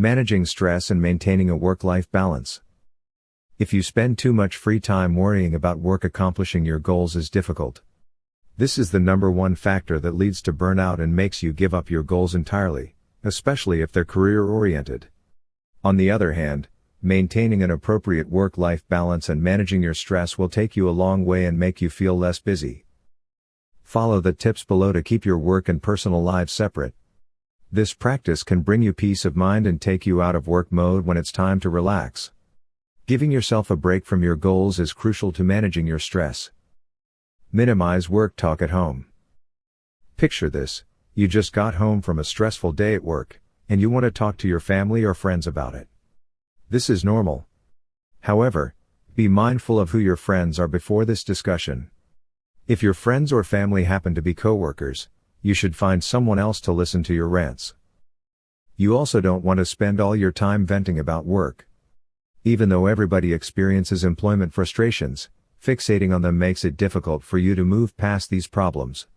Managing stress and maintaining a work-life balance. If you spend too much free time worrying about work, accomplishing your goals is difficult. This is the number one factor that leads to burnout and makes you give up your goals entirely, especially if they're career-oriented. On the other hand, maintaining an appropriate work-life balance and managing your stress will take you a long way and make you feel less busy. Follow the tips below to keep your work and personal lives separate. This practice can bring you peace of mind and take you out of work mode when it's time to relax. Giving yourself a break from your goals is crucial to managing your stress. Minimize work talk at home. Picture this: you just got home from a stressful day at work, and you want to talk to your family or friends about it. This is normal. However, be mindful of who your friends are before this discussion. If your friends or family happen to be coworkers, you should find someone else to listen to your rants. You also don't want to spend all your time venting about work. Even though everybody experiences employment frustrations, fixating on them makes it difficult for you to move past these problems.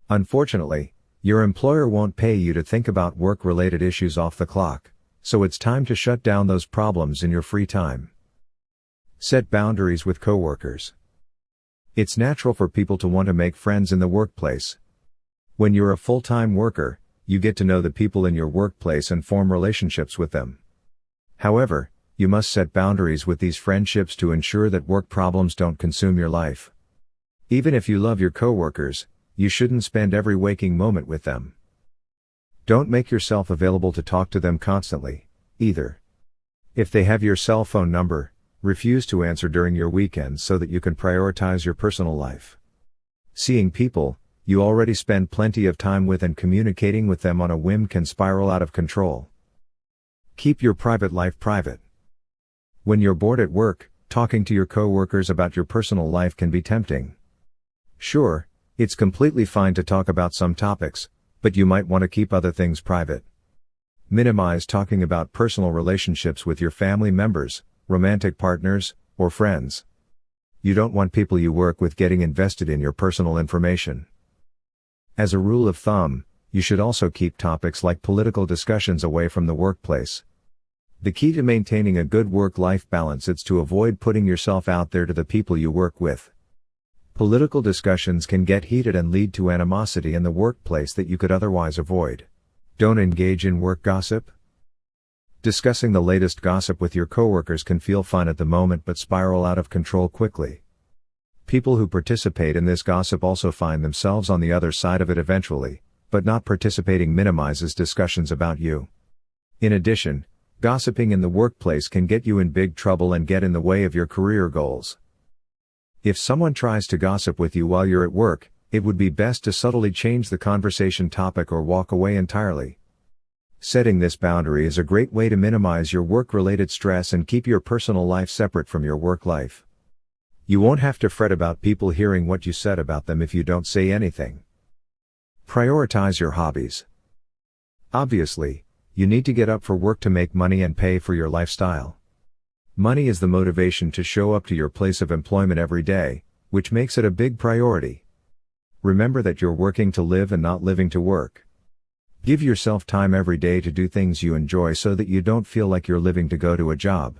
Unfortunately, your employer won't pay you to think about work-related issues off the clock, so it's time to shut down those problems in your free time. Set boundaries with coworkers. It's natural for people to want to make friends in the workplace. When you're a full-time worker, you get to know the people in your workplace and form relationships with them. However, you must set boundaries with these friendships to ensure that work problems don't consume your life. Even if you love your coworkers, you shouldn't spend every waking moment with them. Don't make yourself available to talk to them constantly, either. If they have your cell phone number, refuse to answer during your weekends so that you can prioritize your personal life. Seeing people you already spend plenty of time with and communicating with them on a whim can spiral out of control. Keep your private life private. When you're bored at work, talking to your coworkers about your personal life can be tempting. Sure, it's completely fine to talk about some topics, but you might want to keep other things private. Minimize talking about personal relationships with your family members, romantic partners, or friends. You don't want people you work with getting invested in your personal information. As a rule of thumb, you should also keep topics like political discussions away from the workplace. The key to maintaining a good work-life balance is to avoid putting yourself out there to the people you work with. Political discussions can get heated and lead to animosity in the workplace that you could otherwise avoid. Don't engage in work gossip. Discussing the latest gossip with your coworkers can feel fun at the moment but spiral out of control quickly. People who participate in this gossip also find themselves on the other side of it eventually, but not participating minimizes discussions about you. In addition, gossiping in the workplace can get you in big trouble and get in the way of your career goals. If someone tries to gossip with you while you're at work, it would be best to subtly change the conversation topic or walk away entirely. Setting this boundary is a great way to minimize your work-related stress and keep your personal life separate from your work life. You won't have to fret about people hearing what you said about them if you don't say anything. Prioritize your hobbies. Obviously, you need to get up for work to make money and pay for your lifestyle. Money is the motivation to show up to your place of employment every day, which makes it a big priority. Remember that you're working to live and not living to work. Give yourself time every day to do things you enjoy so that you don't feel like you're living to go to a job.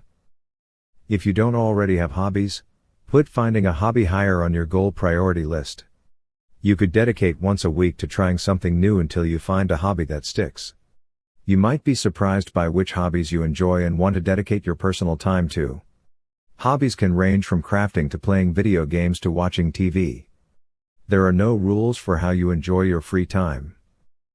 If you don't already have hobbies, put finding a hobby higher on your goal priority list. You could dedicate once a week to trying something new until you find a hobby that sticks. You might be surprised by which hobbies you enjoy and want to dedicate your personal time to. Hobbies can range from crafting to playing video games to watching TV. There are no rules for how you enjoy your free time.